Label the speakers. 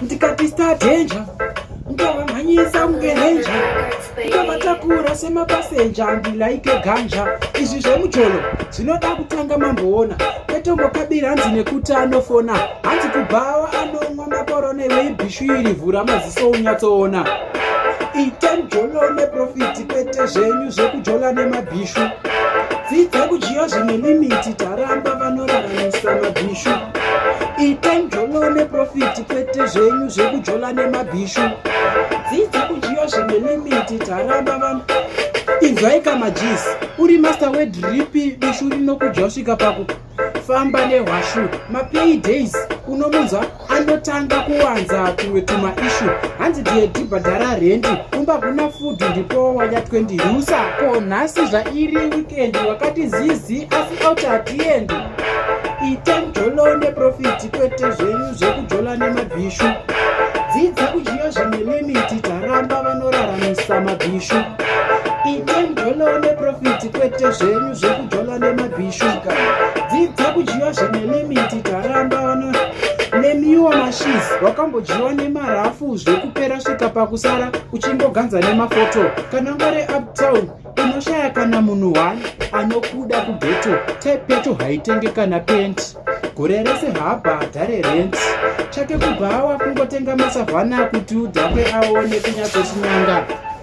Speaker 1: ndikati star danger ndovamhanyisa kungerenja ndovatakura semapasenja ndilaike ganja. Izvi zvemujolo zvinoda kutanga mamboona kwetombokabira hanzi nekuti anofona hanzi kubhawa anomwa makorone weibhishu iri vhura maziso unyatsoona. Ite mjolo neprofiti kwete zvenyu zvekujola nemabhishu. Dzidza kujiya zvine limiti taramba vanoraramisa mabhishu. Ite mjolo neprofiti kwete zvenyu zvekujola nemabhishu. Dzidza kujiya zvine limiti taramba vanhu. Inzwai kamajisi uri master wedripi bishu rinokudya svika pakufamba nehwashu. Mapay days unomunzwa anotanga kuwanza tuwe tumaishu. Hanzi ndiye dhibhadhara rendi kumba kuna fudhu ndipo wanya 20 yusa ko nhasi zvairi wikendi wakati zizi asi auti hatiendi. Ite mjolo neprofiti kwete zvenyu zvekujola nemabhishu. Dzidza kujiya zvine limiti taramba vanoraramisa mabhishu. Ite mjolo neprofiti kwete zvenyu zvekujola nemabhishu. Dzidza kujiya zvine limiti taramba vano nemiwa mashisi wakambojiwa nemarafu zvekupera svika pakusara uchingoganza nemafoto. Kana ngare uptown unoshaya kana munhu 1 anokuda kugeto type yacho haitenge kana penti. Gore rese haabhadhare rent chake kubhawa kungotenga masavhana kuti udhakwe aone kunyatsochinyanga.